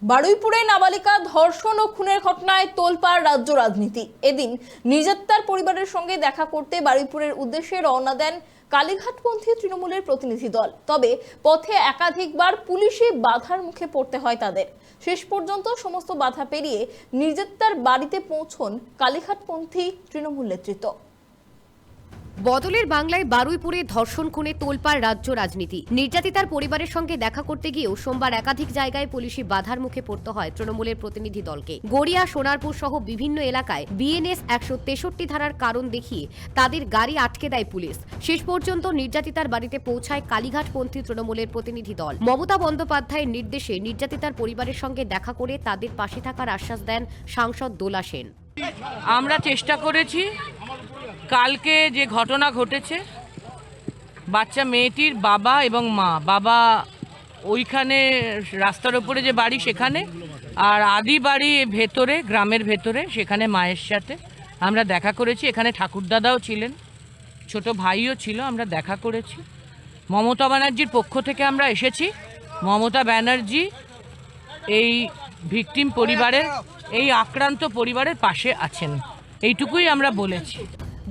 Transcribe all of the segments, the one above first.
বারুইপুরে নাবালিকা ধর্ষণ ও খুনের ঘটনায় তোলপাড় রাজ্য রাজনীতি। এদিন নির্যাতিতার পরিবারের সঙ্গে দেখা করতে বারুইপুরের উদ্দেশ্যে রওনা দেন কালীঘাটপন্থী তৃণমূলের প্রতিনিধি দল। তবে পথে একাধিকবার পুলিশে বাধার মুখে পড়তে হয় তাদের। শেষ পর্যন্ত সমস্ত বাধা পেরিয়ে নির্যাতিতার বাড়িতে পৌঁছন কালীঘাটপন্থী তৃণমূল নেতৃত্ব। বদলের বাংলায় বারুইপুরে ধর্ষণ খুনে তোলপাড় রাজ্য রাজনীতি। নির্যাতিতার পরিবারের সঙ্গে দেখা করতে গিয়েও সোমবার একাধিক জায়গায় পুলিশি বাধার মুখে পড়তে হয় তৃণমূলের প্রতিনিধি দলকে। গড়িয়া, সোনারপুর সহ বিভিন্ন এলাকায় বিএনএস 163 ধারার কারণ দেখিয়ে তাদের গাড়ি আটকে দেয় পুলিশ। শেষ পর্যন্ত নির্যাতিতার বাড়িতে পৌঁছায় কালীঘাটপন্থী তৃণমূলের প্রতিনিধি দল। মমতা বন্দ্যোপাধ্যায়ের নির্দেশে নির্যাতিতার পরিবারের সঙ্গে দেখা করে তাদের পাশে থাকার আশ্বাস দেন সাংসদ দোলা সেন। আমরা চেষ্টা করেছি, কালকে যে ঘটনা ঘটেছে, বাচ্চা মেয়েটির বাবা এবং মা, বাবা ওইখানে রাস্তার ওপরে যে বাড়ি সেখানে, আর আদি বাড়ি ভেতরে, গ্রামের ভেতরে, সেখানে মায়ের সাথে আমরা দেখা করেছি। এখানে ঠাকুরদাদাও ছিলেন, ছোট ভাইও ছিল, আমরা দেখা করেছি। মমতা ব্যানার্জির পক্ষ থেকে আমরা এসেছি। মমতা ব্যানার্জি এই ভিকটিম পরিবারের, এই আক্রান্ত পরিবারের পাশে আছেন, এইটুকুই আমরা বলেছি।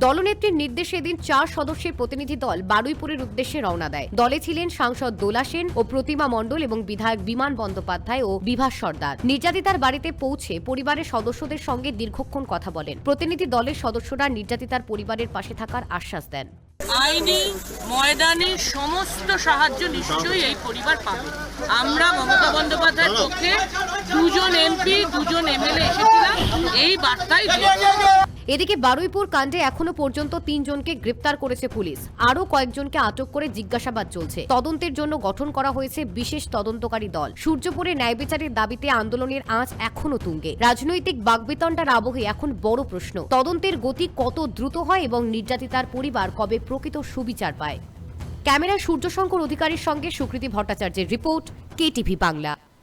দলনেত্রীর নির্দেশে এদিন 4 সদস্যের প্রতিনিধি দল বারুইপুরের উদ্দেশ্যে রওনা দেয়। দলে ছিলেন সাংসদ দোলা সেন ও প্রতিমা মণ্ডল এবং বিধায়ক বিমান বন্দ্যোপাধ্যায় ও বিভাস সর্দার। নির্যাতিতার বাড়িতে পৌঁছে পরিবারের সদস্যদের সঙ্গে দীর্ঘক্ষণ কথা বলেন। প্রতিনিধি দলের সদস্যরা নির্যাতিতার পরিবারের পাশে থাকার আশ্বাস দেন। আইনি ময়দানে সমস্ত সাহায্য নিশ্চয়ই এই পরিবার পাবে। আমরা মমতা বন্দ্যোপাধ্যায়ের পক্ষে 2 এমপি 2 এমএলএ এসেছিলাম এই বার্তাই দিয়েছি। এদিকে বারুইপুর কাণ্ডে এখনো পর্যন্ত 3 জনকে গ্রেপ্তার করেছে পুলিশ। আরও কয়েকজনকে আটক করে জিজ্ঞাসাবাদ চলছে। তদন্তের জন্য গঠন করা হয়েছে বিশেষ তদন্তকারী দল। সূর্যপুরে ন্যায় বিচারের দাবিতে আন্দোলনের আঁচ এখনো তুঙ্গে। রাজনৈতিক বাকবিতণ্ডার আবহে এখন বড় প্রশ্ন, তদন্তের গতি কত দ্রুত হয় এবং নির্যাতিতার পরিবার কবে প্রকৃত সুবিচার পায়। ক্যামেরায় সূর্যশঙ্কর অধিকারীর সঙ্গে সুকৃতি ভট্টাচার্যের রিপোর্ট, কেটিভি বাংলা।